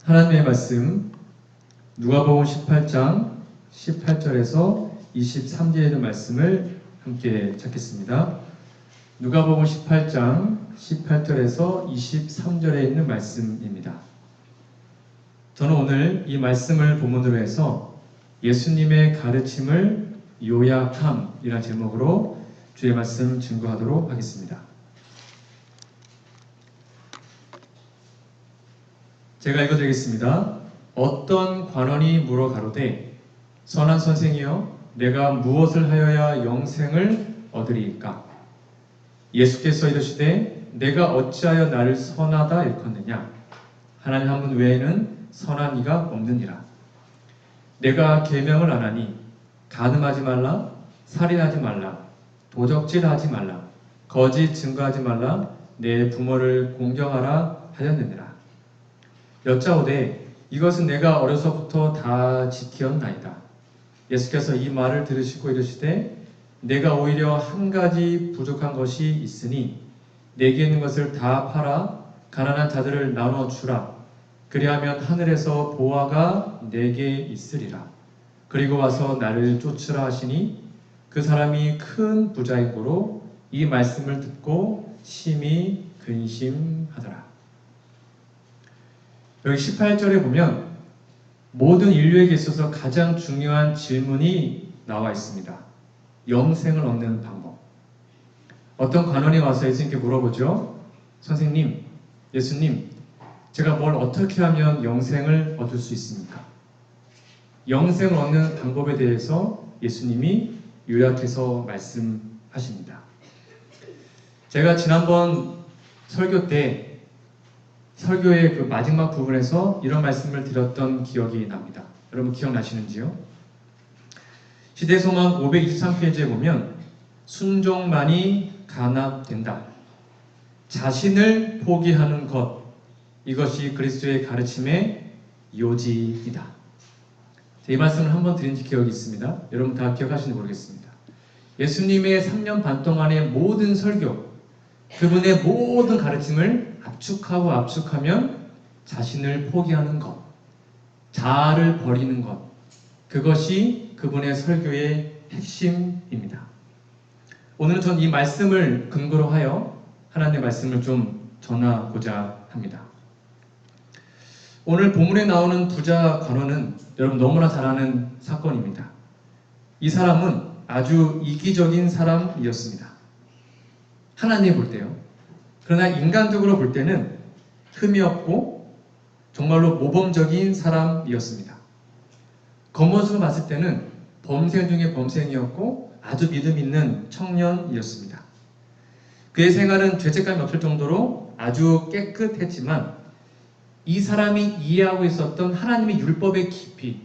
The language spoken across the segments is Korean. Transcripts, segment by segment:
하나님의 말씀 누가복음 18장 18절에서 23절에 있는 말씀을 함께 찾겠습니다. 누가복음 18장 18절에서 23절에 있는 말씀입니다. 저는 오늘 이 말씀을 본문으로 해서 예수님의 가르침을 요약함이라는 제목으로 주의 말씀 증거하도록 하겠습니다. 제가 읽어드리겠습니다. 어떤 관원이 물어 가로되 선한 선생이여 내가 무엇을 하여야 영생을 얻으리이까? 예수께서 이르시되 내가 어찌하여 나를 선하다 일컫느냐? 하나님 한 분 외에는 선한 이가 없느니라. 내가 계명을 안 하니 간음하지 말라, 살인하지 말라, 도적질하지 말라, 거짓 증거하지 말라, 내 부모를 공경하라 하였느니라. 여짜오되 이것은 내가 어려서부터 다 지켰나이다. 예수께서 이 말을 들으시고 이르시되 내가 오히려 한 가지 부족한 것이 있으니 내게 있는 것을 다 팔아 가난한 자들을 나눠 주라. 그리하면 하늘에서 보화가 내게 있으리라. 그리고 와서 나를 쫓으라 하시니 그 사람이 큰 부자인 고로 이 말씀을 듣고 심히 근심하더라. 여기 18절에 보면 모든 인류에게 있어서 가장 중요한 질문이 나와 있습니다. 영생을 얻는 방법. 어떤 관원이 와서 예수님께 물어보죠. 선생님, 예수님, 제가 뭘 어떻게 하면 영생을 얻을 수 있습니까? 영생을 얻는 방법에 대해서 예수님이 요약해서 말씀하십니다. 제가 지난번 설교 때 설교의 그 마지막 부분에서 이런 말씀을 드렸던 기억이 납니다. 여러분 기억나시는지요? 시대소망 523페이지에 보면 순종만이 간합된다. 자신을 포기하는 것, 이것이 그리스도의 가르침의 요지이다. 이 말씀을 한번 드린 기억이 있습니다. 여러분 다 기억하시는지 모르겠습니다. 예수님의 3년 반 동안의 모든 설교, 그분의 모든 가르침을 압축하면 자신을 포기하는 것, 자아를 버리는 것, 그것이 그분의 설교의 핵심입니다. 오늘은 전 이 말씀을 근거로 하여 하나님의 말씀을 좀 전하고자 합니다. 오늘 본문에 나오는 부자 관원은 여러분 너무나 잘 아는 사건입니다. 이 사람은 아주 이기적인 사람이었습니다. 하나님 볼 때요. 그러나 인간적으로 볼 때는 흠이 없고 정말로 모범적인 사람이었습니다. 겉모습을 봤을 때는 범생 중에 범생이었고 아주 믿음 있는 청년이었습니다. 그의 생활은 죄책감이 없을 정도로 아주 깨끗했지만 이 사람이 이해하고 있었던 하나님의 율법의 깊이,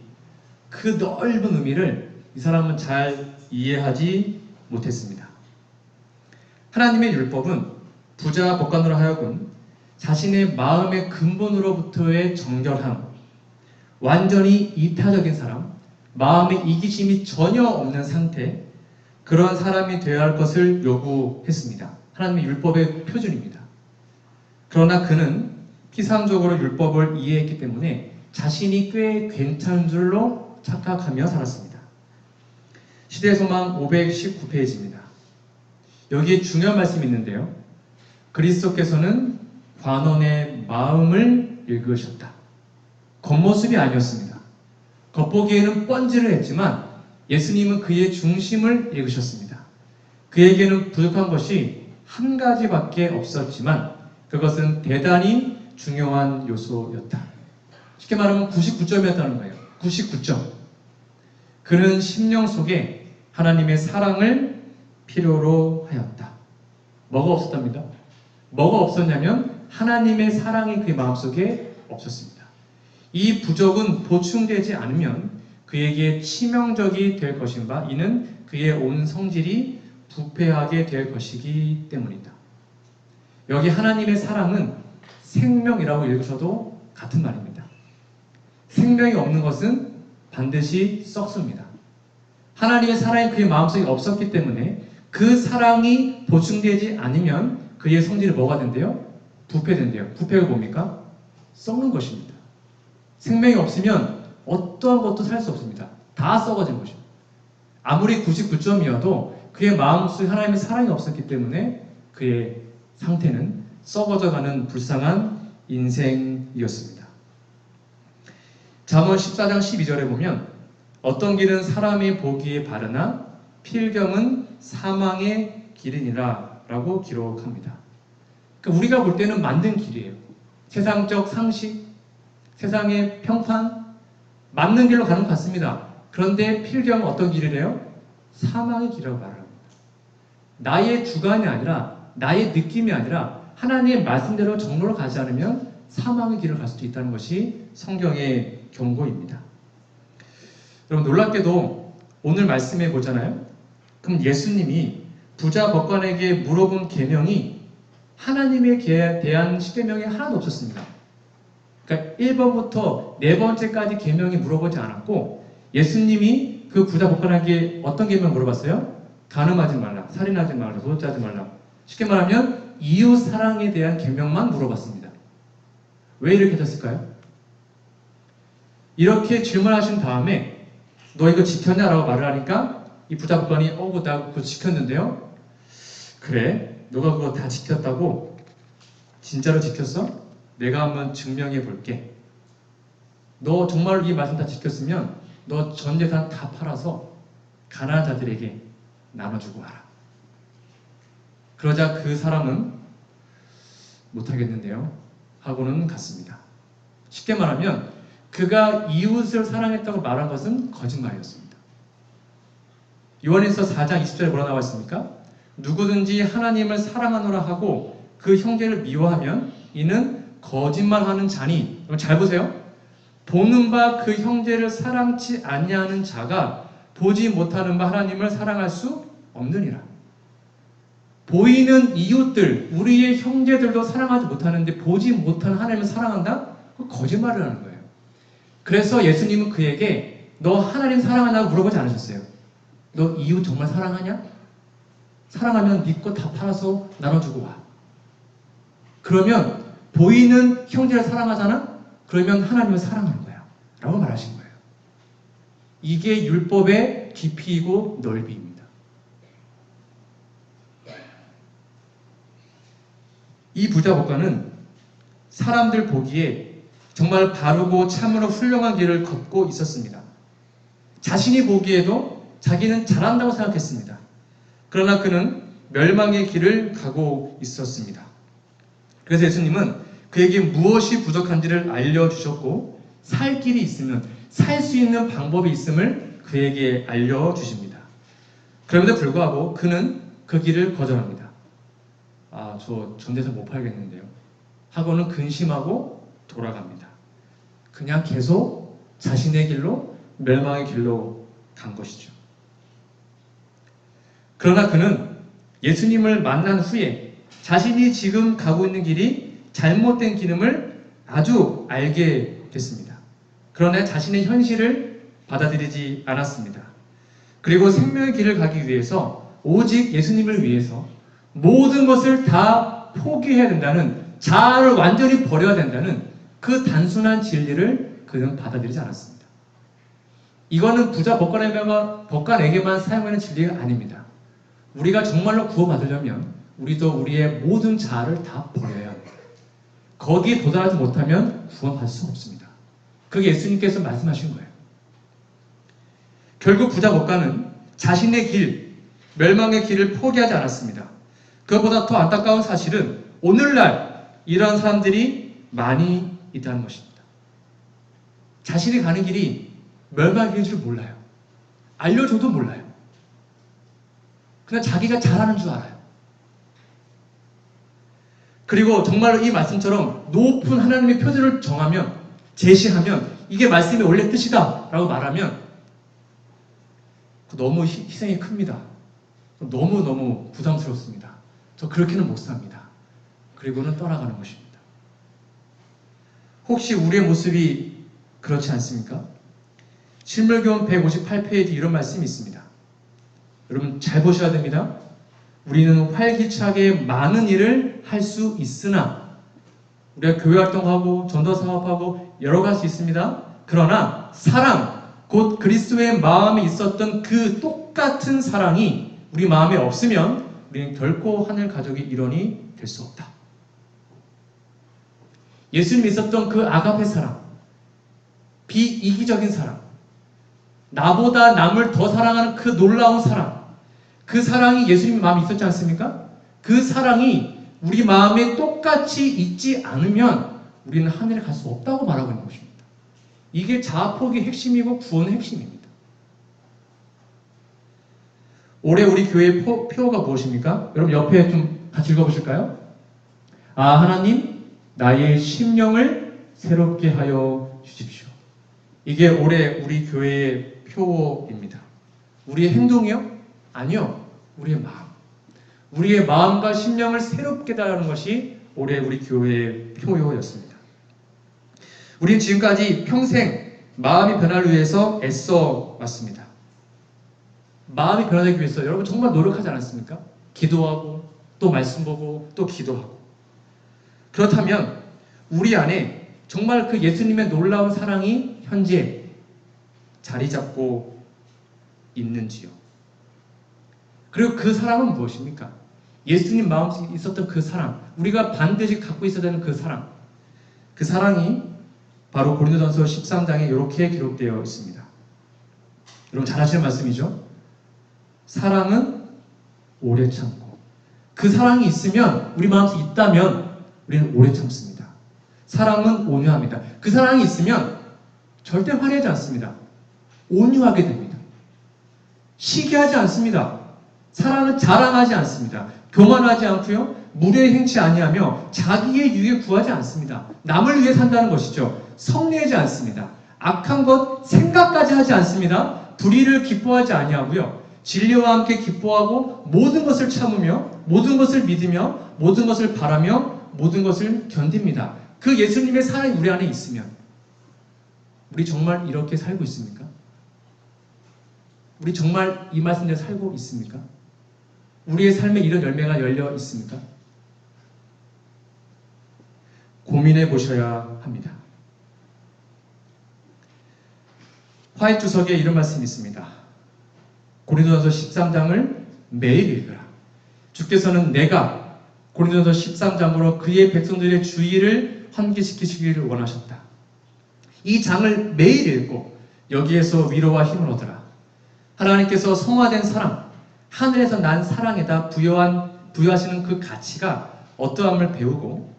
그 넓은 의미를 이 사람은 잘 이해하지 못했습니다. 하나님의 율법은 부자 법관으로 하여금 자신의 마음의 근본으로부터의 정결함, 완전히 이타적인 사람, 마음의 이기심이 전혀 없는 상태, 그런 사람이 되어야 할 것을 요구했습니다. 하나님의 율법의 표준입니다. 그러나 그는 피상적으로 율법을 이해했기 때문에 자신이 꽤 괜찮은 줄로 착각하며 살았습니다. 시대소망 519페이지입니다. 여기에 중요한 말씀이 있는데요. 그리스도께서는 관원의 마음을 읽으셨다. 겉모습이 아니었습니다. 겉보기에는 뻔지를 했지만 예수님은 그의 중심을 읽으셨습니다. 그에게는 부족한 것이 한 가지밖에 없었지만 그것은 대단히 중요한 요소였다. 쉽게 말하면 99점이었다는 거예요. 99점. 그는 심령 속에 하나님의 사랑을 필요로 하였다. 뭐가 없었답니다. 뭐가 없었냐면 하나님의 사랑이 그의 마음속에 없었습니다. 이 부족은 보충되지 않으면 그에게 치명적이 될 것인 바 이는 그의 온 성질이 부패하게 될 것이기 때문이다. 여기 하나님의 사랑은 생명이라고 읽으셔도 같은 말입니다. 생명이 없는 것은 반드시 썩습니다. 하나님의 사랑이 그의 마음속에 없었기 때문에 그 사랑이 보충되지 않으면 그의 성질이 뭐가 된대요? 부패된대요. 부패가 뭡니까? 썩는 것입니다. 생명이 없으면 어떠한 것도 살 수 없습니다. 다 썩어진 것이죠. 아무리 99점이어도 그의 마음속에 하나님의 사랑이 없었기 때문에 그의 상태는 썩어져가는 불쌍한 인생이었습니다. 잠언 14장 12절에 보면 어떤 길은 사람이 보기에 바르나 필경은 사망의 길이니라 라고 기록합니다. 그러니까 우리가 볼 때는 만든 길이에요. 세상적 상식, 세상의 평판, 맞는 길로 가는 것 같습니다. 그런데 필경은 어떤 길이래요? 사망의 길이라고 말을 합니다. 나의 주관이 아니라, 나의 느낌이 아니라 하나님의 말씀대로 정로로 가지 않으면 사망의 길을 갈 수도 있다는 것이 성경의 경고입니다. 여러분, 놀랍게도 오늘 말씀해 보잖아요. 그럼 예수님이 부자 법관에게 물어본 계명이 하나님에 대한 십계명이 하나도 없었습니다. 그러니까 1번부터 4번째까지 계명이 물어보지 않았고, 예수님이 그 부자 법관에게 어떤 계명 물어봤어요? 간음하지 말라, 살인하지 말라, 도둑질하지 말라. 쉽게 말하면 이웃 사랑에 대한 계명만 물어봤습니다. 왜 이렇게 하셨을까요? 이렇게 질문하신 다음에 너 이거 지켰냐라고 말을 하니까 이 부자 법관이 나 그거 지켰는데요. 그래, 너가 그거 다 지켰다고? 진짜로 지켰어? 내가 한번 증명해 볼게. 너 정말로 이 말씀 다 지켰으면 너 전 재산 다 팔아서 가난한 자들에게 나눠주고 와라. 그러자 그 사람은 못하겠는데요 하고는 갔습니다. 쉽게 말하면 그가 이웃을 사랑했다고 말한 것은 거짓말이었습니다. 요한일서 4장 20절에 뭐라 나와 있습니까? 누구든지 하나님을 사랑하노라 하고 그 형제를 미워하면 이는 거짓말하는 자니. 잘 보세요. 보는 바 그 형제를 사랑치 아니하는 자가 보지 못하는 바 하나님을 사랑할 수 없느니라. 보이는 이웃들, 우리의 형제들도 사랑하지 못하는데 보지 못하는 하나님을 사랑한다? 그거 거짓말을 하는 거예요. 그래서 예수님은 그에게 너 하나님 사랑하냐고 물어보지 않으셨어요. 너 이웃 정말 사랑하냐? 사랑하면 네 거 다 팔아서 나눠주고 와. 그러면 보이는 형제를 사랑하잖아? 그러면 하나님을 사랑하는 거야 라고 말하신 거예요. 이게 율법의 깊이이고 넓이입니다. 이 부자 법관은 사람들 보기에 정말 바르고 참으로 훌륭한 길을 걷고 있었습니다. 자신이 보기에도 자기는 잘한다고 생각했습니다. 그러나 그는 멸망의 길을 가고 있었습니다. 그래서 예수님은 그에게 무엇이 부족한지를 알려주셨고 살 길이 있으면 살 수 있는 방법이 있음을 그에게 알려주십니다. 그럼에도 불구하고 그는 그 길을 거절합니다. 저 전재산 못 팔겠는데요 하고는 근심하고 돌아갑니다. 그냥 계속 자신의 길로 멸망의 길로 간 것이죠. 그러나 그는 예수님을 만난 후에 자신이 지금 가고 있는 길이 잘못된 길임을 아주 알게 됐습니다. 그러나 자신의 현실을 받아들이지 않았습니다. 그리고 생명의 길을 가기 위해서 오직 예수님을 위해서 모든 것을 다 포기해야 된다는, 자아를 완전히 버려야 된다는 그 단순한 진리를 그는 받아들이지 않았습니다. 이거는 부자 법관에게만 사용하는 진리가 아닙니다. 우리가 정말로 구원받으려면 우리도 우리의 모든 자아를 다 버려야 합니다. 거기에 도달하지 못하면 구원받을 수 없습니다. 그게 예수님께서 말씀하신 거예요. 결국 부자 법관은 자신의 길, 멸망의 길을 포기하지 않았습니다. 그것보다 더 안타까운 사실은 오늘날 이러한 사람들이 많이 있다는 것입니다. 자신이 가는 길이 멸망의 길인 줄 몰라요. 알려줘도 몰라요. 그냥 자기가 잘하는 줄 알아요. 그리고 정말로 이 말씀처럼 높은 하나님의 표준을 정하면, 제시하면 이게 말씀의 원래 뜻이다 라고 말하면 너무 희생이 큽니다. 너무너무 부담스럽습니다. 저 그렇게는 못 삽니다. 그리고는 떠나가는 것입니다. 혹시 우리의 모습이 그렇지 않습니까? 실물교훈 158페이지 이런 말씀이 있습니다. 여러분 잘 보셔야 됩니다. 우리는 활기차게 많은 일을 할 수 있으나 우리가 교회 활동하고 전도 사업하고 여러 가지 있습니다. 그러나 사랑, 곧 그리스도의 마음에 있었던 그 똑같은 사랑이 우리 마음에 없으면 우리는 결코 하늘 가족의 일원이 될 수 없다. 예수님이 있었던 그 아가페 사랑, 비이기적인 사랑, 나보다 남을 더 사랑하는 그 놀라운 사랑, 그 사랑이 예수님 마음에 있었지 않습니까? 그 사랑이 우리 마음에 똑같이 있지 않으면 우리는 하늘에 갈 수 없다고 말하고 있는 것입니다. 이게 자아포기의 핵심이고 구원의 핵심입니다. 올해 우리 교회의 표어가 무엇입니까? 여러분 옆에 좀 같이 읽어보실까요? 하나님, 나의 심령을 새롭게 하여 주십시오. 이게 올해 우리 교회의 표어입니다. 우리의 행동이요? 아니요. 우리의 마음. 우리의 마음과 심령을 새롭게 하는 것이 올해 우리 교회의 표어였습니다. 우리는 지금까지 평생 마음이 변화를 위해서 애써 왔습니다. 마음이 변화되기 위해서 여러분 정말 노력하지 않았습니까? 기도하고 또 말씀 보고 또 기도하고. 그렇다면 우리 안에 정말 그 예수님의 놀라운 사랑이 현재 자리 잡고 있는지요? 그리고 그 사랑은 무엇입니까? 예수님 마음속에 있었던 그 사랑, 우리가 반드시 갖고 있어야 되는 그 사랑, 그 사랑이 바로 고린도전서 13장에 이렇게 기록되어 있습니다. 여러분 잘 아시는 말씀이죠? 사랑은 오래 참고, 그 사랑이 있으면, 우리 마음속에 있다면 우리는 오래 참습니다. 사랑은 온유합니다. 그 사랑이 있으면 절대 화내지 않습니다. 온유하게 됩니다. 시기하지 않습니다. 사랑은 자랑하지 않습니다. 교만하지 않고요. 무례 행치 아니하며 자기의 유익을 구하지 않습니다. 남을 위해 산다는 것이죠. 성내지 않습니다. 악한 것 생각까지 하지 않습니다. 불의를 기뻐하지 아니하고요. 진리와 함께 기뻐하고 모든 것을 참으며 모든 것을 믿으며 모든 것을 바라며 모든 것을 견딥니다. 그 예수님의 사랑이 우리 안에 있으면 우리 정말 이렇게 살고 있습니까? 우리 정말 이 말씀대로 살고 있습니까? 우리의 삶에 이런 열매가 열려 있습니까? 고민해 보셔야 합니다. 화해주석에 이런 말씀이 있습니다. 고린도전서 13장을 매일 읽으라. 주께서는 내가 고린도전서 13장으로 그의 백성들의 주의를 환기시키시기를 원하셨다. 이 장을 매일 읽고 여기에서 위로와 힘을 얻으라. 하나님께서 성화된 사랑, 하늘에서 난 사랑에다 부여하시는 그 가치가 어떠함을 배우고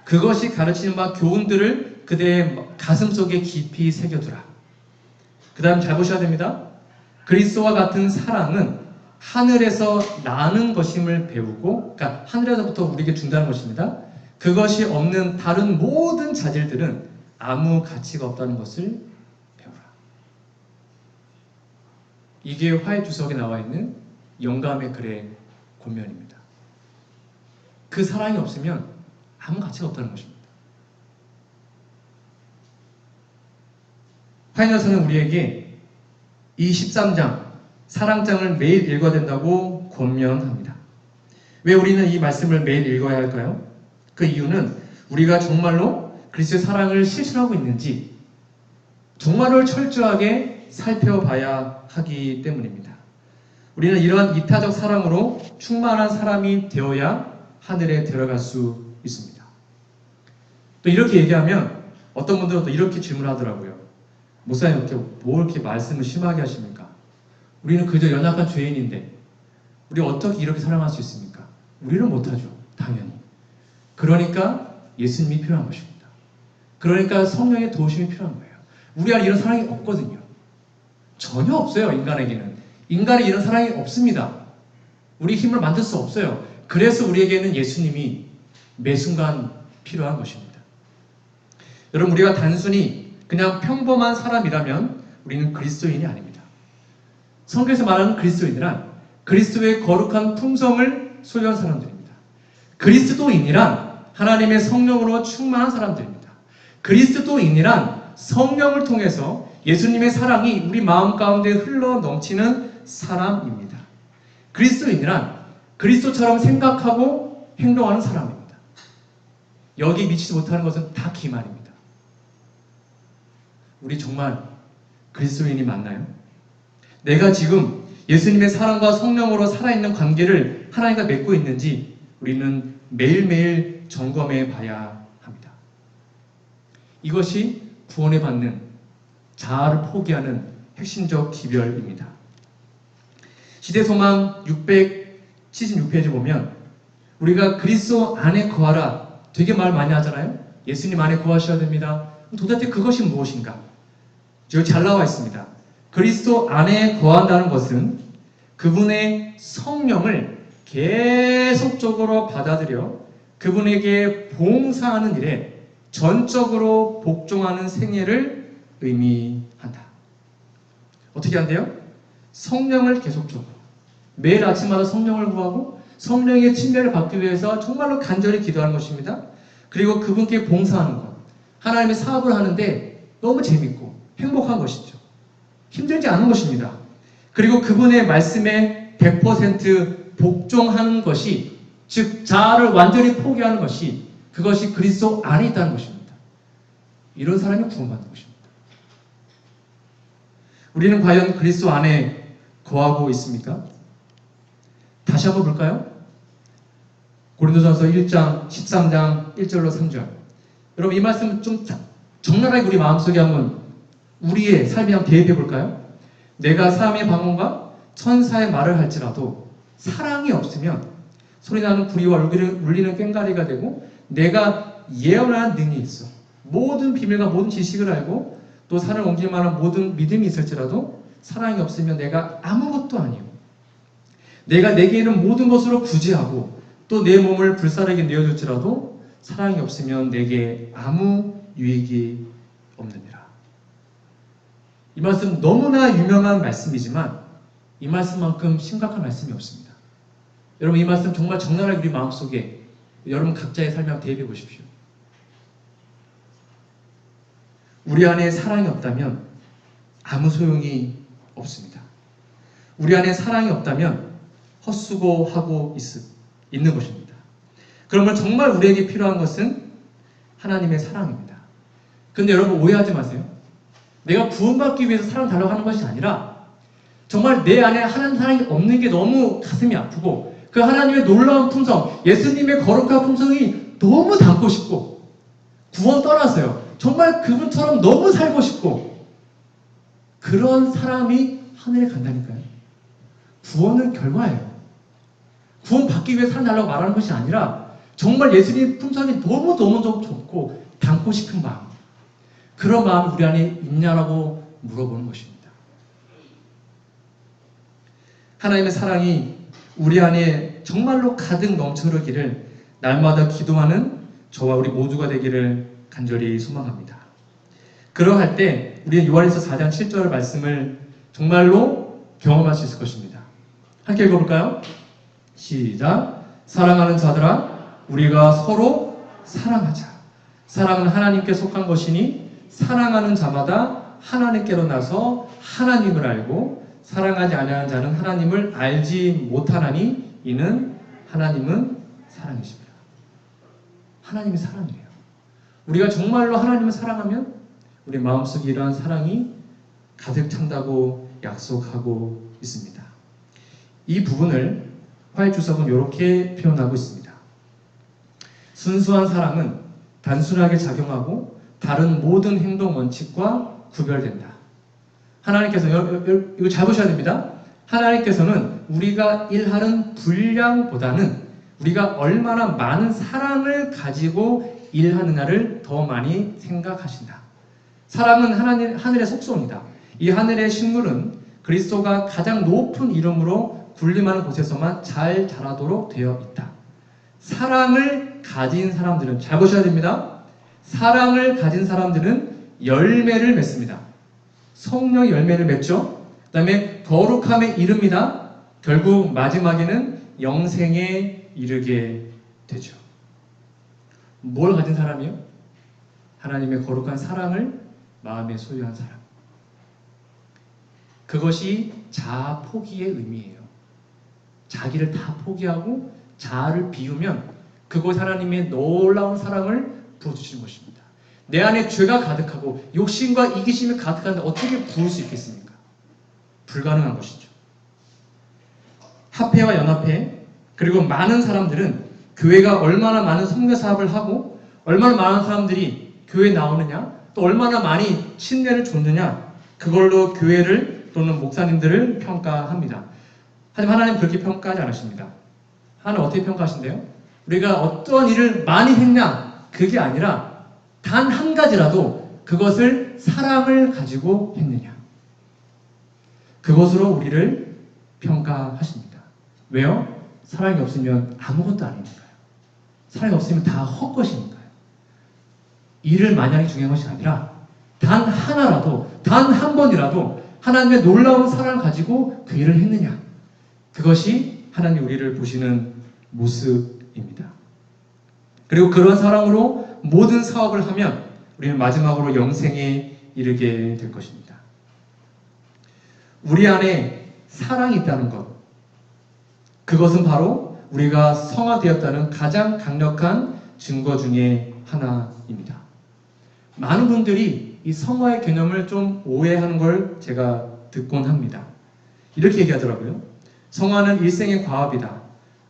그것이 가르치는 바 교훈들을 그대의 가슴 속에 깊이 새겨두라. 그 다음 잘 보셔야 됩니다. 그리스도와 같은 사랑은 하늘에서 나는 것임을 배우고, 그러니까 하늘에서부터 우리에게 준다는 것입니다. 그것이 없는 다른 모든 자질들은 아무 가치가 없다는 것을 배우라. 이게 화해주석에 나와 있는 영감의 글의 권면입니다. 그 사랑이 없으면 아무 가치가 없다는 것입니다. 화해자서는 우리에게 이 13장, 사랑장을 매일 읽어야 된다고 권면합니다. 왜 우리는 이 말씀을 매일 읽어야 할까요? 그 이유는 우리가 정말로 그리스도의 사랑을 실천하고 있는지 정말로 철저하게 살펴봐야 하기 때문입니다. 우리는 이러한 이타적 사랑으로 충만한 사람이 되어야 하늘에 들어갈 수 있습니다. 또 이렇게 얘기하면 어떤 분들은 또 이렇게 질문하더라고요. 목사님 뭐 이렇게 말씀을 심하게 하십니까? 우리는 그저 연약한 죄인인데 우리 어떻게 이렇게 사랑할 수 있습니까? 우리는 못하죠. 당연히. 그러니까 예수님이 필요한 것입니다. 그러니까 성령의 도우심이 필요한 거예요. 우리 안에 이런 사랑이 없거든요. 전혀 없어요. 인간에게는. 인간에 이런 사랑이 없습니다. 우리 힘을 만들 수 없어요. 그래서 우리에게는 예수님이 매 순간 필요한 것입니다. 여러분, 우리가 단순히 그냥 평범한 사람이라면 우리는 그리스도인이 아닙니다. 성경에서 말하는 그리스도인이란 그리스도의 거룩한 품성을 소유한 사람들입니다. 그리스도인이란 하나님의 성령으로 충만한 사람들입니다. 그리스도인이란 성령을 통해서 예수님의 사랑이 우리 마음 가운데 흘러 넘치는 사람입니다. 그리스도인이란 그리스도처럼 생각하고 행동하는 사람입니다. 여기 미치지 못하는 것은 다 기만입니다. 우리 정말 그리스도인이 맞나요? 내가 지금 예수님의 사랑과 성령으로 살아있는 관계를 하나님과 맺고 있는지 우리는 매일매일 점검해 봐야 합니다. 이것이 구원에 받는 자아를 포기하는 핵심적 기별입니다. 시대소망 676페이지 보면 우리가 그리스도 안에 거하라 되게 말 많이 하잖아요. 예수님 안에 거하셔야 됩니다. 도대체 그것이 무엇인가? 여기 잘 나와 있습니다. 그리스도 안에 거한다는 것은 그분의 성령을 계속적으로 받아들여 그분에게 봉사하는 일에 전적으로 복종하는 생애를 의미한다. 어떻게 한대요? 성령을 계속적으로 매일 아침마다 성령을 구하고 성령의 침례를 받기 위해서 정말로 간절히 기도하는 것입니다. 그리고 그분께 봉사하는 것, 하나님의 사업을 하는데 너무 재밌고 행복한 것이죠. 힘들지 않은 것입니다. 그리고 그분의 말씀에 100% 복종하는 것이, 즉 자아를 완전히 포기하는 것이, 그것이 그리스도 안에 있다는 것입니다. 이런 사람이 구원받는 것입니다. 우리는 과연 그리스도 안에 거하고 있습니까? 다시 한번 볼까요? 고린도전서 1장 13장 1절로 3절. 여러분 이 말씀 좀 적나라하게 우리 마음속에 한번 우리의 삶에 한번 대입해 볼까요? 내가 사람의 방언과 천사의 말을 할지라도 사랑이 없으면 소리나는 구리와 울리는 꽹과리가 되고 내가 예언하는 능이 있어. 모든 비밀과 모든 지식을 알고 또 산을 옮길 만한 모든 믿음이 있을지라도 사랑이 없으면 내가 아무것도 아니요. 내가 내게 있는 모든 것으로 구제하고 또 내 몸을 불사르게 내어줄지라도 사랑이 없으면 내게 아무 유익이 없느니라. 이 말씀 너무나 유명한 말씀이지만 이 말씀만큼 심각한 말씀이 없습니다. 여러분 이 말씀 정말 적나라하게 우리 마음속에 여러분 각자의 삶에 한번 대입해 보십시오. 우리 안에 사랑이 없다면 아무 소용이 없습니다. 우리 안에 사랑이 없다면 헛수고하고 있는 것입니다. 그러면 정말 우리에게 필요한 것은 하나님의 사랑입니다. 근데 여러분 오해하지 마세요. 내가 구원받기 위해서 사랑 달라고 하는 것이 아니라 정말 내 안에 하나님 사랑이 없는 게 너무 가슴이 아프고 그 하나님의 놀라운 품성, 예수님의 거룩한 품성이 너무 담고 싶고 구원 떠나서요. 정말 그분처럼 너무 살고 싶고 그런 사람이 하늘에 간다니까요. 구원은 결과예요. 구원 받기 위해 사랑 달라고 말하는 것이 아니라 정말 예수님의 품성이 너무너무 좋고 담고 싶은 마음, 그런 마음이 우리 안에 있냐라고 물어보는 것입니다. 하나님의 사랑이 우리 안에 정말로 가득 넘쳐흐르기를 날마다 기도하는 저와 우리 모두가 되기를 간절히 소망합니다. 그러할 때 우리는 요한일서 4장 7절 말씀을 정말로 경험할 수 있을 것입니다. 함께 읽어볼까요? 시작. 사랑하는 자들아 우리가 서로 사랑하자. 사랑은 하나님께 속한 것이니 사랑하는 자마다 하나님께로 나서 하나님을 알고 사랑하지 아니하는 자는 하나님을 알지 못하나니 이는 하나님은 사랑이십니다. 하나님이 사랑이에요. 우리가 정말로 하나님을 사랑하면 우리 마음속에 이러한 사랑이 가득 찬다고 약속하고 있습니다. 이 부분을 화해주석은 이렇게 표현하고 있습니다. 순수한 사랑은 단순하게 작용하고 다른 모든 행동 원칙과 구별된다. 하나님께서 이거 잘 보셔야 됩니다. 하나님께서는 우리가 일하는 분량보다는 우리가 얼마나 많은 사랑을 가지고 일하느냐를 더 많이 생각하신다. 사랑은 하늘의 속소입니다. 이 하늘의 식물은 그리스도가 가장 높은 이름으로 군림하는 곳에서만 잘 자라도록 되어 있다. 사랑을 가진 사람들은, 잘 보셔야 됩니다. 사랑을 가진 사람들은 열매를 맺습니다. 성령의 열매를 맺죠. 그 다음에 거룩함에 이릅니다. 결국 마지막에는 영생에 이르게 되죠. 뭘 가진 사람이요? 하나님의 거룩한 사랑을 마음에 소유한 사람. 그것이 자아 포기의 의미예요. 자기를 다 포기하고 자아를 비우면 그곳 하나님의 놀라운 사랑을 부어주시는 것입니다. 내 안에 죄가 가득하고 욕심과 이기심이 가득한데 어떻게 부을 수 있겠습니까? 불가능한 것이죠. 합회와 연합회 그리고 많은 사람들은 교회가 얼마나 많은 선교 사업을 하고 얼마나 많은 사람들이 교회에 나오느냐 또 얼마나 많이 신뢰를 줬느냐 그걸로 교회를 또는 목사님들을 평가합니다. 하지만 하나님은 그렇게 평가하지 않으십니다. 하나님 어떻게 평가하신대요? 우리가 어떤 일을 많이 했냐 그게 아니라 단 한 가지라도 그것을 사랑을 가지고 했느냐 그것으로 우리를 평가하십니다. 왜요? 사랑이 없으면 아무것도 아니니까요. 사랑이 없으면 다 헛것이니까요. 일을 많이 하는 게 중요한 것이 아니라 단 하나라도 단 한 번이라도 하나님의 놀라운 사랑을 가지고 그 일을 했느냐 그것이 하나님 우리를 보시는 모습입니다. 그리고 그런 사랑으로 모든 사업을 하면 우리는 마지막으로 영생에 이르게 될 것입니다. 우리 안에 사랑이 있다는 것 그것은 바로 우리가 성화되었다는 가장 강력한 증거 중에 하나입니다. 많은 분들이 이 성화의 개념을 좀 오해하는 걸 제가 듣곤 합니다. 이렇게 얘기하더라고요. 성화는 일생의 과업이다.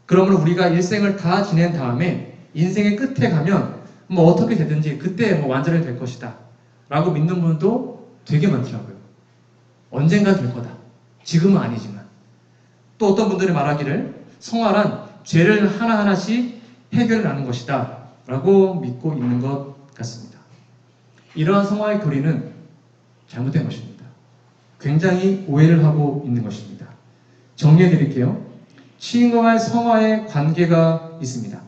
그러면 우리가 일생을 다 지낸 다음에 인생의 끝에 가면 뭐 어떻게 되든지 그때 뭐 완전히 될 것이다 라고 믿는 분도 되게 많더라고요. 언젠간 될 거다. 지금은 아니지만. 또 어떤 분들이 말하기를 성화란 죄를 하나하나씩 해결하는 것이다 라고 믿고 있는 것 같습니다. 이러한 성화의 교리는 잘못된 것입니다. 굉장히 오해를 하고 있는 것입니다. 정리해 드릴게요. 칭의와 성화의 관계가 있습니다.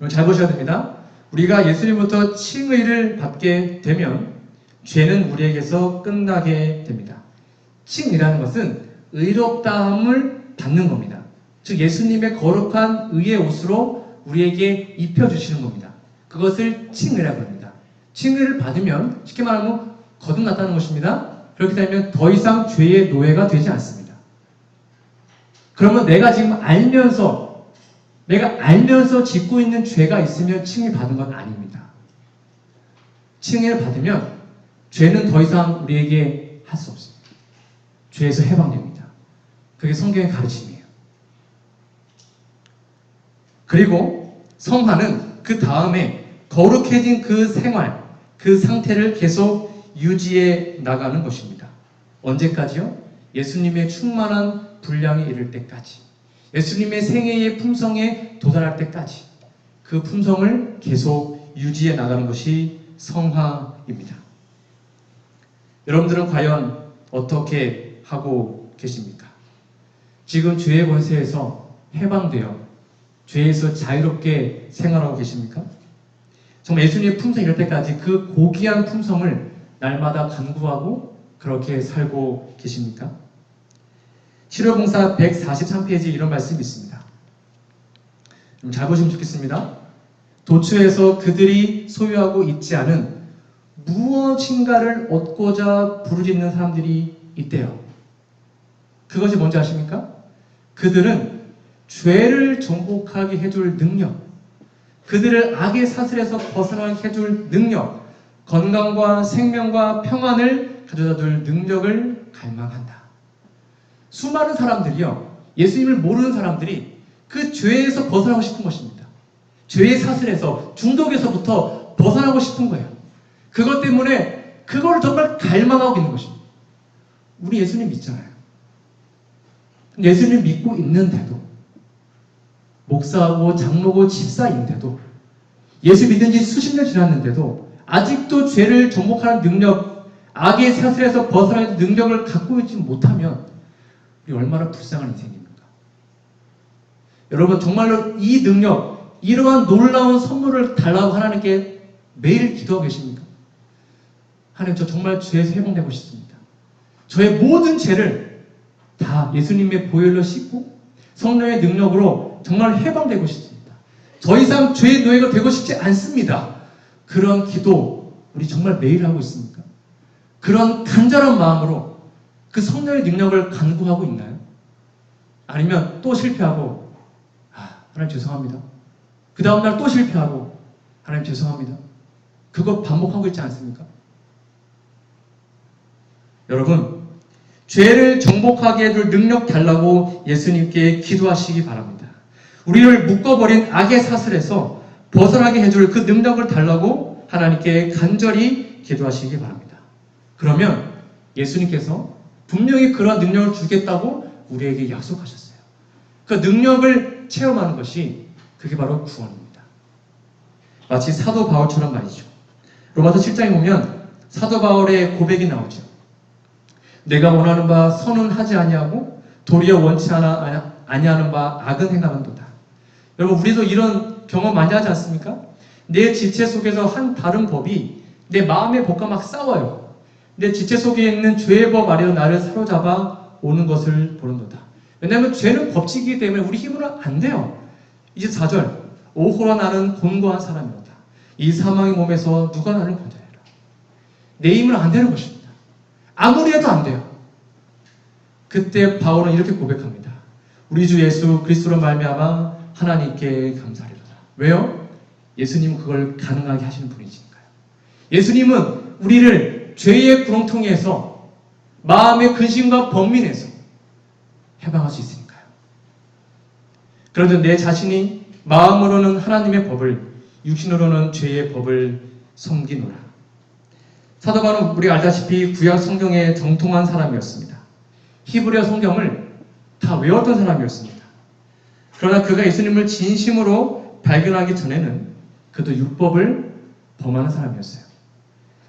잘 보셔야 됩니다. 우리가 예수님부터 칭의를 받게 되면 죄는 우리에게서 끝나게 됩니다. 칭이라는 것은 의롭다함을 받는 겁니다. 즉 예수님의 거룩한 의의 옷으로 우리에게 입혀주시는 겁니다. 그것을 칭의라고 합니다. 칭의를 받으면 쉽게 말하면 거듭났다는 것입니다. 그렇게 되면 더 이상 죄의 노예가 되지 않습니다. 그러면 내가 지금 알면서 짓고 있는 죄가 있으면 칭의 받은 건 아닙니다. 칭의를 받으면 죄는 더 이상 우리에게 할 수 없습니다. 죄에서 해방됩니다. 그게 성경의 가르침이에요. 그리고 성화는 그 다음에 거룩해진 그 생활, 그 상태를 계속 유지해 나가는 것입니다. 언제까지요? 예수님의 충만한 분량에 이를 때까지. 예수님의 생애의 품성에 도달할 때까지 그 품성을 계속 유지해 나가는 것이 성화입니다. 여러분들은 과연 어떻게 하고 계십니까? 지금 죄의 권세에서 해방되어 죄에서 자유롭게 생활하고 계십니까? 정말 예수님의 품성이 이럴 때까지 그 고귀한 품성을 날마다 간구하고 그렇게 살고 계십니까? 치료봉사 143페이지에 이런 말씀이 있습니다. 좀 잘 보시면 좋겠습니다. 도처에서 그들이 소유하고 있지 않은 무엇인가를 얻고자 부르짖는 사람들이 있대요. 그것이 뭔지 아십니까? 그들은 죄를 정복하게 해줄 능력, 그들을 악의 사슬에서 벗어나게 해줄 능력, 건강과 생명과 평안을 가져다줄 능력을 갈망한다. 수많은 사람들이요, 예수님을 모르는 사람들이 그 죄에서 벗어나고 싶은 것입니다. 죄의 사슬에서, 중독에서부터 벗어나고 싶은 거예요. 그것 때문에 그걸 정말 갈망하고 있는 것입니다. 우리 예수님 믿잖아요. 예수님 믿고 있는데도, 목사하고 장로고 집사인데도, 예수 믿은 지 수십 년 지났는데도 아직도 죄를 정복하는 능력, 악의 사슬에서 벗어나는 능력을 갖고 있지 못하면 우리 얼마나 불쌍한 인생입니까? 여러분 정말로 이 능력, 이러한 놀라운 선물을 달라고 하나님께 매일 기도하고 계십니까? 하나님, 저 정말 죄에서 회복되고 싶습니다. 저의 모든 죄를 다 예수님의 보혈로 씻고 성령의 능력으로 정말 해방되고 싶습니다. 더 이상 죄의 노예가 되고 싶지 않습니다. 그런 기도 우리 정말 매일 하고 있습니까? 그런 간절한 마음으로 그 성령의 능력을 간구하고 있나요? 아니면 또 실패하고 하나님 죄송합니다. 그 다음날 또 실패하고 하나님 죄송합니다. 그거 반복하고 있지 않습니까? 여러분, 죄를 정복하게 해줄 능력 달라고 예수님께 기도하시기 바랍니다. 우리를 묶어버린 악의 사슬에서 벗어나게 해줄 그 능력을 달라고 하나님께 간절히 기도하시기 바랍니다. 그러면 예수님께서 분명히 그런 능력을 주겠다고 우리에게 약속하셨어요. 그 능력을 체험하는 것이 그게 바로 구원입니다. 마치 사도 바울처럼 말이죠. 로마서 7장에 보면 사도 바울의 고백이 나오죠. 내가 원하는 바 선은 하지 아니하고 도리어 원치 아니하는 바 악은 행하는도다. 여러분, 우리도 이런 경험 많이 하지 않습니까? 내 지체 속에서 한 다른 법이 내 마음의 법과 막 싸워요. 내 지체 속에 있는 죄의 법 아래로 나를 사로잡아 오는 것을 보는도다. 왜냐하면 죄는 법칙이기 때문에 우리 힘으로는 안 돼요. 24절, 오호라 나는 곤고한 사람이로다. 이 사망의 몸에서 누가 나를 건져내라. 내 힘으로는 안 되는 것입니다. 아무리 해도 안 돼요. 그때 바울은 이렇게 고백합니다. 우리 주 예수 그리스도로 말미암아 하나님께 감사하리로다. 왜요? 예수님은 그걸 가능하게 하시는 분이시니까요. 예수님은 우리를 죄의 구렁텅이에서 마음의 근심과 번민에서 해방할 수 있으니까요. 그런데 내 자신이 마음으로는 하나님의 법을, 육신으로는 죄의 법을 섬기노라. 사도 바울은 우리가 알다시피 구약 성경에 정통한 사람이었습니다. 히브리어 성경을 다 외웠던 사람이었습니다. 그러나 그가 예수님을 진심으로 발견하기 전에는 그도 율법을 범하는 사람이었어요.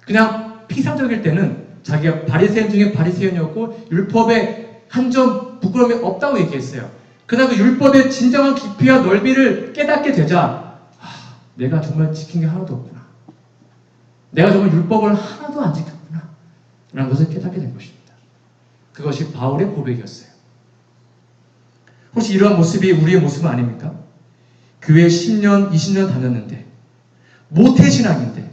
그냥 피상적일 때는 자기가 바리새인 중에 바리새인이었고 율법에 한 점 부끄러움이 없다고 얘기했어요. 그러나 그 율법의 진정한 깊이와 넓이를 깨닫게 되자 내가 정말 지킨 게 하나도 없구나. 내가 정말 율법을 하나도 안 지켰구나. 라는 것을 깨닫게 된 것입니다. 그것이 바울의 고백이었어요. 혹시 이러한 모습이 우리의 모습은 아닙니까? 교회 10년, 20년 다녔는데 모태신앙인데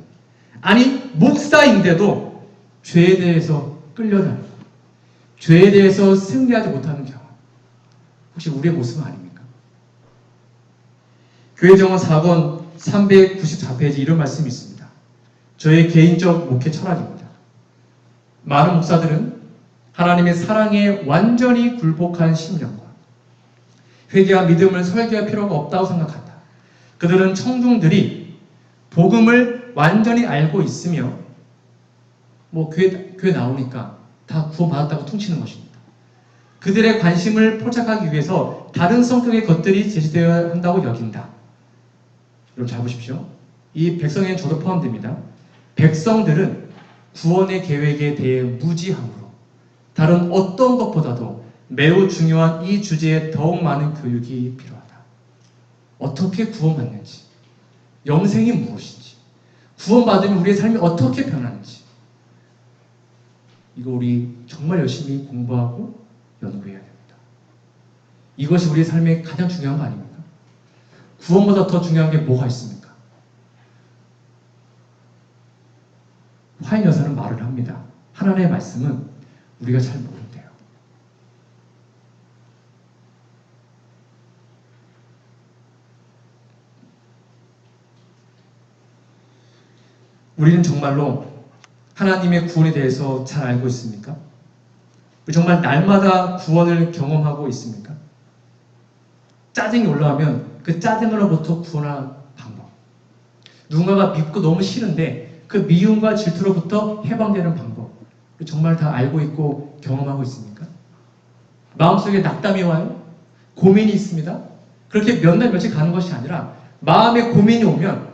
아니 목사인데도 죄에 대해서 끌려다니고 죄에 대해서 승리하지 못하는 경험, 혹시 우리의 모습은 아닙니까? 교회정원 4권 394페이지 이런 말씀이 있습니다. 저의 개인적 목회 철학입니다. 많은 목사들은 하나님의 사랑에 완전히 굴복한 심령과 회개와 믿음을 설계할 필요가 없다고 생각한다. 그들은 청중들이 복음을 완전히 알고 있으며 교회 나오니까 다 구원받았다고 퉁치는 것입니다. 그들의 관심을 포착하기 위해서 다른 성격의 것들이 제시되어야 한다고 여긴다. 여러분 잘 보십시오. 이 백성에는 저도 포함됩니다. 백성들은 구원의 계획에 대해 무지함으로 다른 어떤 것보다도 매우 중요한 이 주제에 더욱 많은 교육이 필요하다. 어떻게 구원받는지, 영생이 무엇인지, 구원받으면 우리의 삶이 어떻게 변하는지, 이거 우리 정말 열심히 공부하고 연구해야 됩니다. 이것이 우리의 삶에 가장 중요한 거 아닙니까? 구원보다 더 중요한 게 뭐가 있습니까? 화인 여사는 말을 합니다. 하나님의 말씀은 우리가 잘 모른대요. 우리는 정말로 하나님의 구원에 대해서 잘 알고 있습니까? 정말 날마다 구원을 경험하고 있습니까? 짜증이 올라오면 그 짜증으로부터 구원하는 방법, 누군가가 밉고 너무 싫은데 그 미움과 질투로부터 해방되는 방법, 정말 다 알고 있고 경험하고 있습니까? 마음속에 낙담이 와요? 고민이 있습니다? 그렇게 몇 날 며칠 가는 것이 아니라 마음에 고민이 오면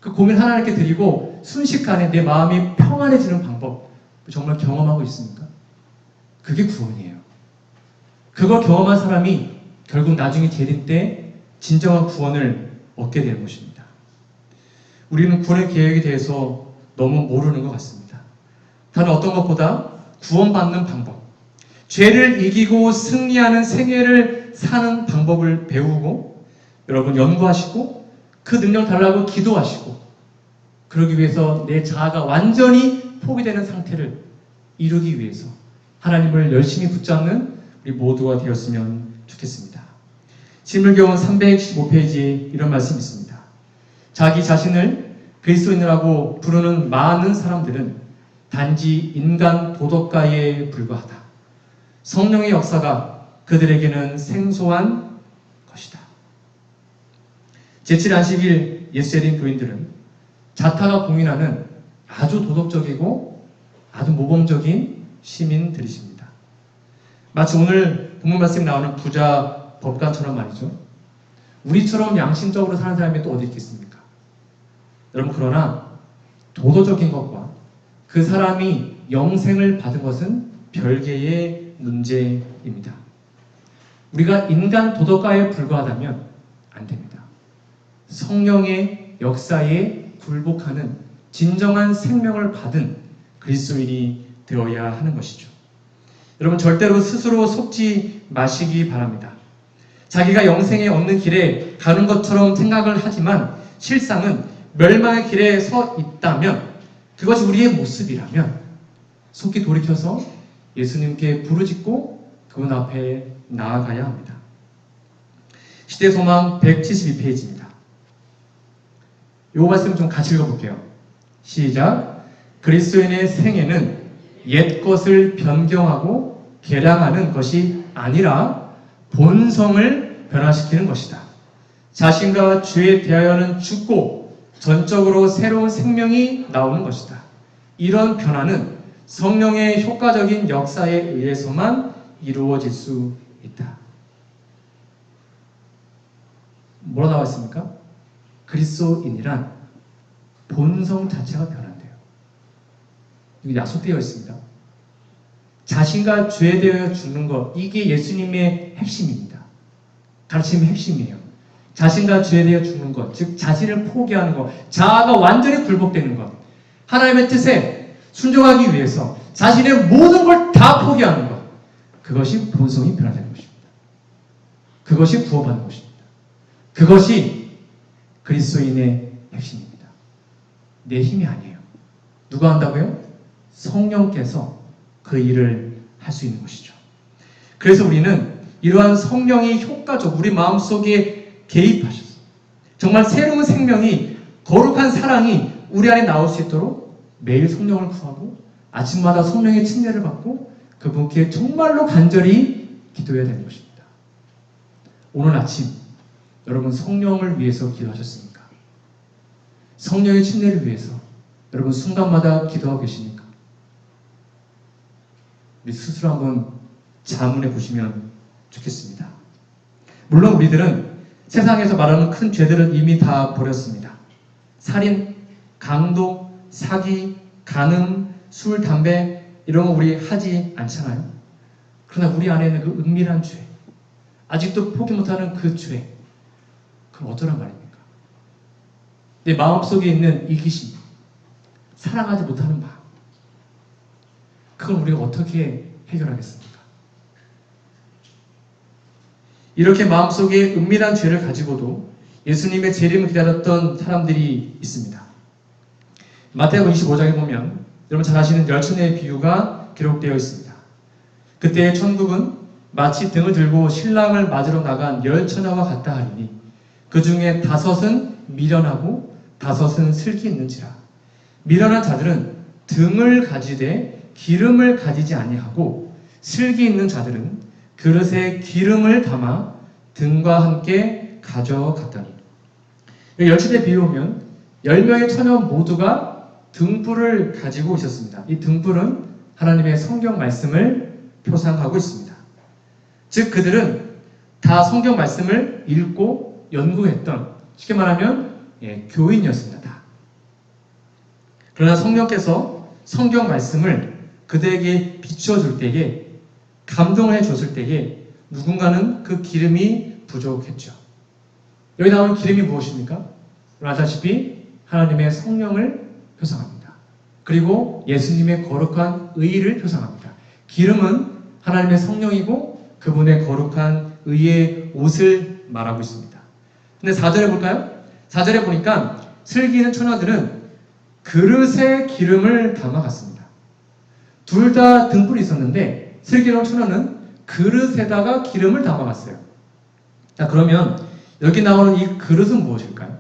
그 고민 하나님께 드리고 순식간에 내 마음이 평안해지는 방법 정말 경험하고 있습니까? 그게 구원이에요. 그걸 경험한 사람이 결국 나중에 재림 때 진정한 구원을 얻게 되는 것입니다. 우리는 구원의 계획에 대해서 너무 모르는 것 같습니다. 다른 어떤 것보다 구원받는 방법, 죄를 이기고 승리하는 생애를 사는 방법을 배우고 여러분 연구하시고 그 능력 달라고 기도하시고 그러기 위해서 내 자아가 완전히 포기되는 상태를 이루기 위해서 하나님을 열심히 붙잡는 우리 모두가 되었으면 좋겠습니다. 신물교원 315페이지에 이런 말씀이 있습니다. 자기 자신을 그리스도인이라고 부르는 많은 사람들은 단지 인간 도덕가에 불과하다. 성령의 역사가 그들에게는 생소한 것이다. 제7 안식일 예수제린 교인들은 자타가 공인하는 아주 도덕적이고 아주 모범적인 시민들이십니다. 마치 오늘 본문 말씀에 나오는 부자 법관처럼 말이죠. 우리처럼 양심적으로 사는 사람이 또 어디 있겠습니까? 여러분, 그러나 도덕적인 것과 그 사람이 영생을 받은 것은 별개의 문제입니다. 우리가 인간 도덕가에 불과하다면 안 됩니다. 성령의 역사에 굴복하는 진정한 생명을 받은 그리스도인이 되어야 하는 것이죠. 여러분, 절대로 스스로 속지 마시기 바랍니다. 자기가 영생에 얻는 길에 가는 것처럼 생각을 하지만 실상은 멸망의 길에 서 있다면, 그것이 우리의 모습이라면 속히 돌이켜서 예수님께 부르짖고 그분 앞에 나아가야 합니다. 시대소망 172페이지입니다. 이 말씀 좀 같이 읽어볼게요. 시작. 그리스도인의 생애는 옛 것을 변경하고 개량하는 것이 아니라 본성을 변화시키는 것이다. 자신과 죄에 대하여는 죽고 전적으로 새로운 생명이 나오는 것이다. 이런 변화는 성령의 효과적인 역사에 의해서만 이루어질 수 있다. 뭐라 나와 있습니까? 그리스도인이란 본성 자체가 변한대요. 여기 약속되어 있습니다. 자신과 죄에 대하여 죽는 것, 이게 예수님의 핵심입니다. 가르침의 핵심이에요. 자신과 죄에 대하여 죽는 것, 즉 자신을 포기하는 것, 자아가 완전히 굴복되는 것, 하나님의 뜻에 순종하기 위해서 자신의 모든 걸 다 포기하는 것, 그것이 본성이 변화되는 것입니다. 그것이 구원받는 것입니다. 그것이 그리스도인의 핵심입니다. 내 힘이 아니에요. 누가 한다고요? 성령께서 그 일을 할 수 있는 것이죠. 그래서 우리는 이러한 성령이 효과적 우리 마음속에 개입하셔서 정말 새로운 생명이, 거룩한 사랑이 우리 안에 나올 수 있도록 매일 성령을 구하고 아침마다 성령의 침례를 받고 그분께 정말로 간절히 기도해야 되는 것입니다. 오늘 아침 여러분 성령을 위해서 기도하셨습니까? 성령의 침례를 위해서 여러분 순간마다 기도하고 계십니까? 우리 스스로 한번 자문해 보시면 좋겠습니다. 물론 우리들은 세상에서 말하는 큰 죄들은 이미 다 버렸습니다. 살인, 강도, 사기, 간음, 술, 담배 이런 거 우리 하지 않잖아요. 그러나 우리 안에 있는 그 은밀한 죄, 아직도 포기 못하는 그 죄, 그럼 어쩌란 말입니까? 내 마음속에 있는 이기심, 사랑하지 못하는 마음, 그걸 우리가 어떻게 해결하겠습니까? 이렇게 마음속에 은밀한 죄를 가지고도 예수님의 재림을 기다렸던 사람들이 있습니다. 마태복음 25장에 보면 여러분 잘 아시는 열처녀의 비유가 기록되어 있습니다. 그때의 천국은 마치 등을 들고 신랑을 맞으러 나간 열처녀와 같다 하리니 그 중에 5은 미련하고 5은 슬기 있는지라. 미련한 자들은 등을 가지되 기름을 가지지 아니하고 슬기 있는 자들은 그릇에 기름을 담아 등과 함께 가져갔더니. 열처녀의 비유 보면 10명의 처녀 모두가 등불을 가지고 있었습니다. 이 등불은 하나님의 성경 말씀을 표상하고 있습니다. 즉 그들은 다 성경 말씀을 읽고 연구했던, 쉽게 말하면 교인이었습니다. 다. 그러나 성령께서 성경 말씀을 그들에게 비춰줄 때에, 감동을 해줬을 때에 누군가는 그 기름이 부족했죠. 여기 나오는 기름이 무엇입니까? 아시다시피 하나님의 성령을 표상합니다. 그리고 예수님의 거룩한 의를 표상합니다. 기름은 하나님의 성령이고 그분의 거룩한 의의 옷을 말하고 있습니다. 근데 4절에 볼까요? 4절에 보니까 슬기 있는 처녀들은 그릇에 기름을 담아갔습니다. 둘 다 등불이 있었는데 슬기 있는 처녀는 그릇에다가 기름을 담아갔어요. 자, 그러면 여기 나오는 이 그릇은 무엇일까요?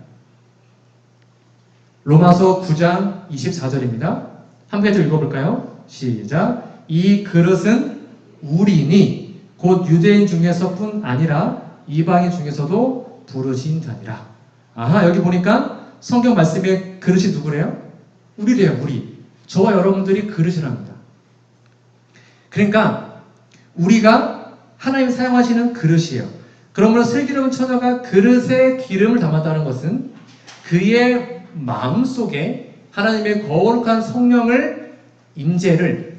로마서 9장 24절입니다. 함께 읽어볼까요? 시작. 이 그릇은 우리니 곧 유대인 중에서뿐 아니라 이방인 중에서도 부르신 자니라. 아하, 여기 보니까 성경 말씀에 그릇이 누구래요? 우리래요, 우리. 저와 여러분들이 그릇이랍니다. 그러니까 우리가 하나님이 사용하시는 그릇이에요. 그러므로 슬기로운 처녀가 그릇에 기름을 담았다는 것은 그의 마음속에 하나님의 거룩한 성령의 임재를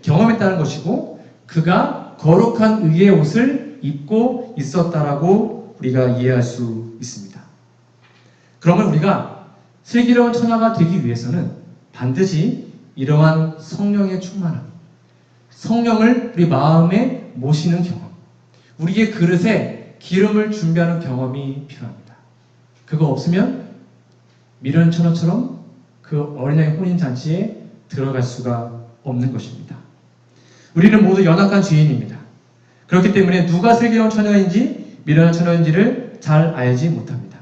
경험했다는 것이고, 그가 거룩한 의의 옷을 입고 있었다라고 우리가 이해할 수 있습니다. 그러면 우리가 슬기로운 처녀가 되기 위해서는 반드시 이러한 성령의 충만함, 성령을 우리 마음에 모시는 경험, 우리의 그릇에 기름을 준비하는 경험이 필요합니다. 그거 없으면 미련 처녀처럼 그 어린아이 혼인잔치에 들어갈 수가 없는 것입니다. 우리는 모두 연약한 죄인입니다. 그렇기 때문에 누가 슬기로운 처녀인지 미련한 처녀인지를 잘 알지 못합니다.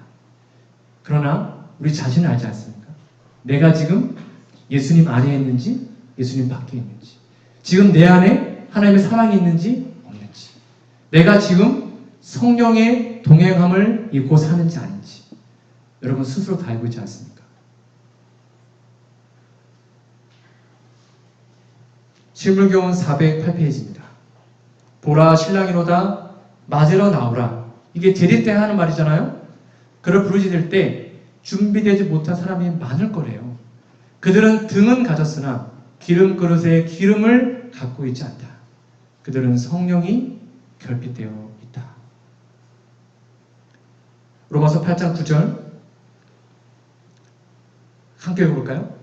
그러나 우리 자신을 알지 않습니까? 내가 지금 예수님 안에 있는지 예수님 밖에 있는지, 지금 내 안에 하나님의 사랑이 있는지 없는지, 내가 지금 성령의 동행함을 입고 사는지 아닌지 여러분 스스로 다 알고 있지 않습니까? 실물교훈 408페이지입니다. 보라 신랑이로다 맞으러 나오라. 이게 제리 때 하는 말이잖아요. 그를 부르짖을 때 준비되지 못한 사람이 많을 거래요. 그들은 등은 가졌으나 기름 그릇에 기름을 갖고 있지 않다. 그들은 성령이 결핍되어 있다. 로마서 8장 9절 함께 읽어볼까요?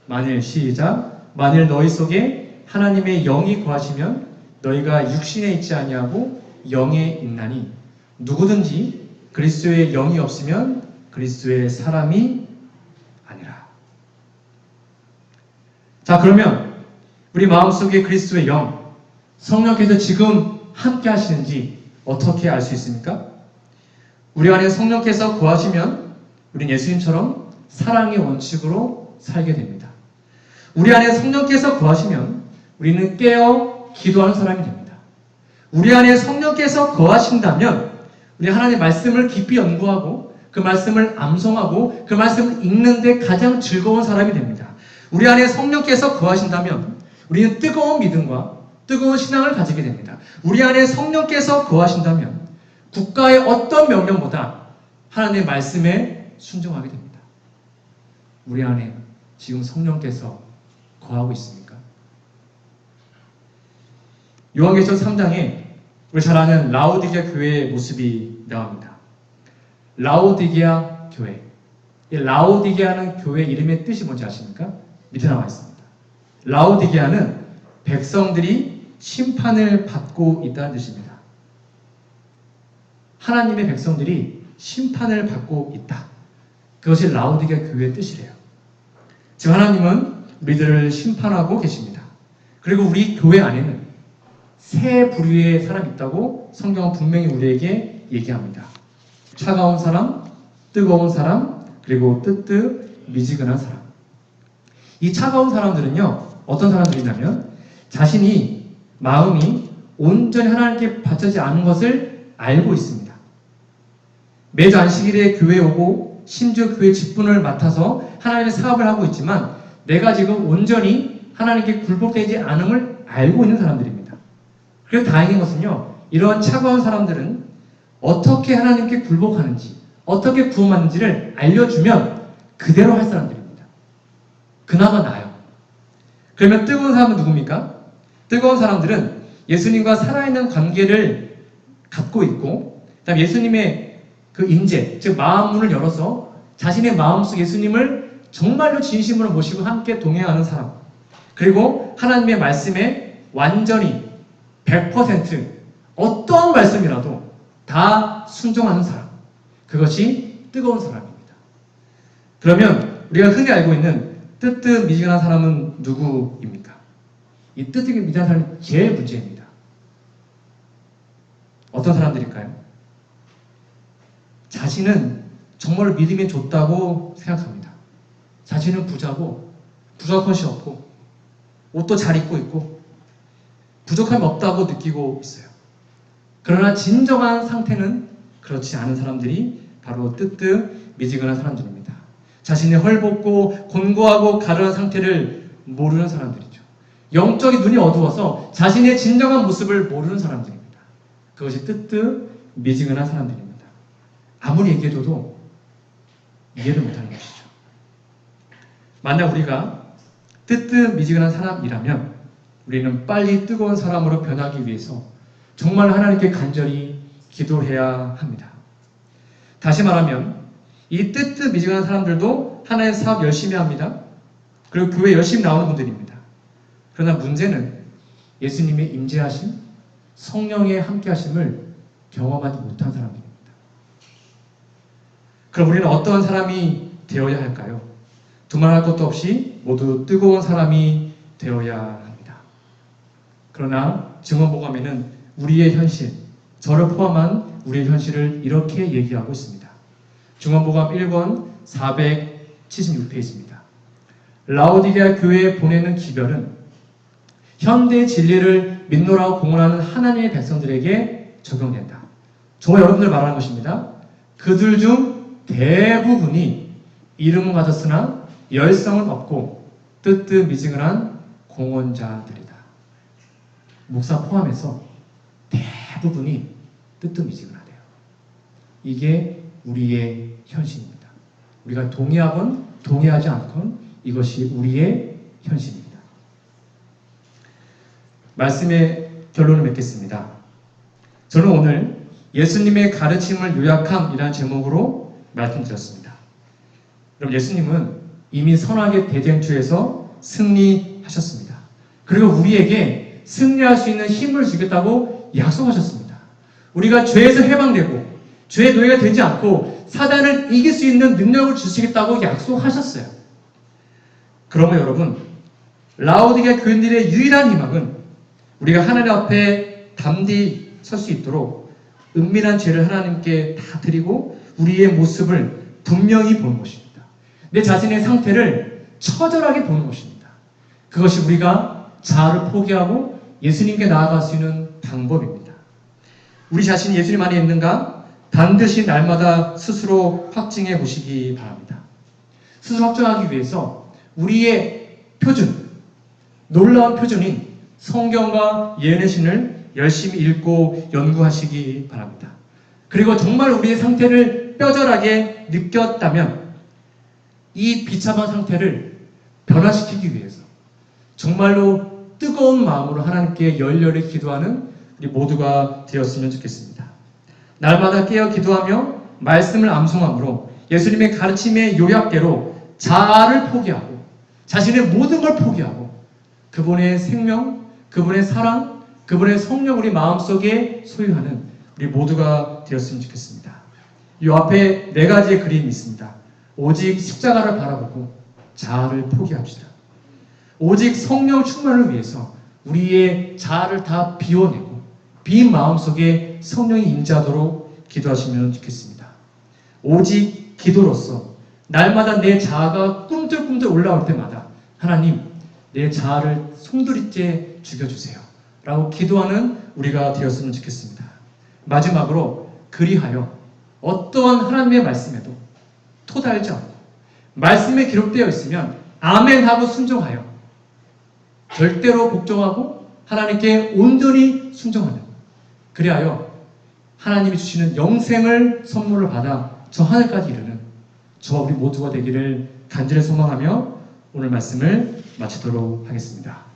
만일 시작. 만일 너희 속에 하나님의 영이 거하시면 너희가 육신에 있지 아니하고 영에 있나니 누구든지 그리스도의 영이 없으면 그리스도의 사람이 아니라. 자, 그러면 우리 마음속에 그리스도의 영, 성령께서 지금 함께 하시는지 어떻게 알 수 있습니까? 우리 안에 성령께서 거하시면 우린 예수님처럼 사랑의 원칙으로 살게 됩니다. 우리 안에 성령께서 거하시면 우리는 깨어 기도하는 사람이 됩니다. 우리 안에 성령께서 거하신다면 우리 하나님의 말씀을 깊이 연구하고 그 말씀을 암송하고 그 말씀을 읽는데 가장 즐거운 사람이 됩니다. 우리 안에 성령께서 거하신다면 우리는 뜨거운 믿음과 뜨거운 신앙을 가지게 됩니다. 우리 안에 성령께서 거하신다면 국가의 어떤 명령보다 하나님의 말씀에 순종하게 됩니다. 우리 안에 지금 성령께서 거하고 있습니까? 요한계시록 3장에 우리 잘 아는 라오디게아 교회의 모습이 나옵니다. 라오디게아 교회. 이 라오디게아는 교회 이름의 뜻이 뭔지 아십니까? 밑에 나와 있습니다. 라오디게아는 백성들이 심판을 받고 있다는 뜻입니다. 하나님의 백성들이 심판을 받고 있다. 그것이 라오디게아 교회의 뜻이래요. 지금 하나님은 우리들을 심판하고 계십니다. 그리고 우리 교회 안에는 세 부류의 사람이 있다고 성경은 분명히 우리에게 얘기합니다. 차가운 사람, 뜨거운 사람, 그리고 뜨뜻미지근한 사람. 이 차가운 사람들은요, 어떤 사람들이냐면 자신이 마음이 온전히 하나님께 바쳐지지 않은 것을 알고 있습니다. 매주 안식일에 교회에 오고 심지어 교회 직분을 맡아서 하나님의 사업을 하고 있지만 내가 지금 온전히 하나님께 굴복되지 않음을 알고 있는 사람들입니다. 그래서 다행인 것은요, 이러한 차가운 사람들은 어떻게 하나님께 굴복하는지, 어떻게 구원받는지를 알려주면 그대로 할 사람들입니다. 그나마 나아요. 그러면 뜨거운 사람은 누굽니까? 뜨거운 사람들은 예수님과 살아있는 관계를 갖고 있고, 그다음에 예수님의 그 임재, 즉 마음 문을 열어서 자신의 마음속 예수님을 정말로 진심으로 모시고 함께 동행하는 사람, 그리고 하나님의 말씀에 완전히 100% 어떠한 말씀이라도 다 순종하는 사람, 그것이 뜨거운 사람입니다. 그러면 우리가 흔히 알고 있는 뜨뜻미지근한 사람은 누구입니까? 이 뜨뜻미지근한 사람이 제일 문제입니다. 어떤 사람들일까요? 자신은 정말 믿음이 좋다고 생각합니다. 자신은 부자고 부족한 것이 없고 옷도 잘 입고 있고 부족함이 없다고 느끼고 있어요. 그러나 진정한 상태는 그렇지 않은 사람들이 바로 뜨뜻미지근한 사람들입니다. 자신이 헐벗고 곤고하고 가련한 상태를 모르는 사람들이죠. 영적인 눈이 어두워서 자신의 진정한 모습을 모르는 사람들입니다. 그것이 뜨뜻미지근한 사람들입니다. 아무리 얘기해줘도 이해를 못하는 것이죠. 만약 우리가 뜨뜻미지근한 사람이라면 우리는 빨리 뜨거운 사람으로 변하기 위해서 정말 하나님께 간절히 기도해야 합니다. 다시 말하면 이 뜨뜻미지근한 사람들도 하나님의 사업 열심히 합니다. 그리고 교회 열심히 나오는 분들입니다. 그러나 문제는 예수님의 임재하심, 성령의 함께하심을 경험하지 못한 사람들입니다. 그럼 우리는 어떤 사람이 되어야 할까요? 두말할 것도 없이 모두 뜨거운 사람이 되어야 합니다. 그러나 증언보감에는 우리의 현실, 저를 포함한 우리의 현실을 이렇게 얘기하고 있습니다. 증언보감 1권 476페이지입니다. 라오디게아 교회에 보내는 기별은 현대 진리를 믿노라고 공언하는 하나님의 백성들에게 적용된다. 정말 여러분들 말하는 것입니다. 그들 중 대부분이 이름은 가졌으나 열성은 없고 뜨뜻미지근한 공언자들이다. 목사 포함해서 대부분이 뜨뜻미지근하대요. 이게 우리의 현실입니다. 우리가 동의하건 동의하지 않건 이것이 우리의 현실입니다. 말씀의 결론을 맺겠습니다. 저는 오늘 예수님의 가르침을 요약함이라는 제목으로 말씀드렸습니다. 그럼 예수님은 이미 선악의 대쟁투에서 승리하셨습니다. 그리고 우리에게 승리할 수 있는 힘을 주겠다고 약속하셨습니다. 우리가 죄에서 해방되고 죄의 노예가 되지 않고 사단을 이길 수 있는 능력을 주시겠다고 약속하셨어요. 그러면 여러분, 라오디게아 교인들의 유일한 희망은 우리가 하나님 앞에 담대히 설 수 있도록 은밀한 죄를 하나님께 다 드리고 우리의 모습을 분명히 보는 것입니다. 내 자신의 상태를 처절하게 보는 것입니다. 그것이 우리가 자아를 포기하고 예수님께 나아갈 수 있는 방법입니다. 우리 자신이 예수님 안에 있는가 반드시 날마다 스스로 확증해 보시기 바랍니다. 스스로 확정하기 위해서 우리의 표준, 놀라운 표준인 성경과 예언의 신을 열심히 읽고 연구하시기 바랍니다. 그리고 정말 우리의 상태를 뼈저하게 느꼈다면 이 비참한 상태를 변화시키기 위해서 정말로 뜨거운 마음으로 하나님께 열렬히 기도하는 우리 모두가 되었으면 좋겠습니다. 날마다 깨어 기도하며 말씀을 암송함으로 예수님의 가르침의 요약대로 자아를 포기하고 자신의 모든 걸 포기하고 그분의 생명, 그분의 사랑, 그분의 성령 우리 마음속에 소유하는 우리 모두가 되었으면 좋겠습니다. 이 앞에 4가지의 그림이 있습니다. 오직 십자가를 바라보고 자아를 포기합시다. 오직 성령 충만을 위해서 우리의 자아를 다 비워내고 빈 마음속에 성령이 임재하도록 기도하시면 좋겠습니다. 오직 기도로서 날마다 내 자아가 꿈틀꿈틀 올라올 때마다 하나님 내 자아를 송두리째 죽여주세요 라고 기도하는 우리가 되었으면 좋겠습니다. 마지막으로 그리하여 어떠한 하나님의 말씀에도 토달지 않고 말씀에 기록되어 있으면 아멘 하고 순종하여 절대로 복종하고 하나님께 온전히 순종하는, 그리하여 하나님이 주시는 영생을 선물을 받아 저 하늘까지 이르는 저와 우리 모두가 되기를 간절히 소망하며 오늘 말씀을 마치도록 하겠습니다.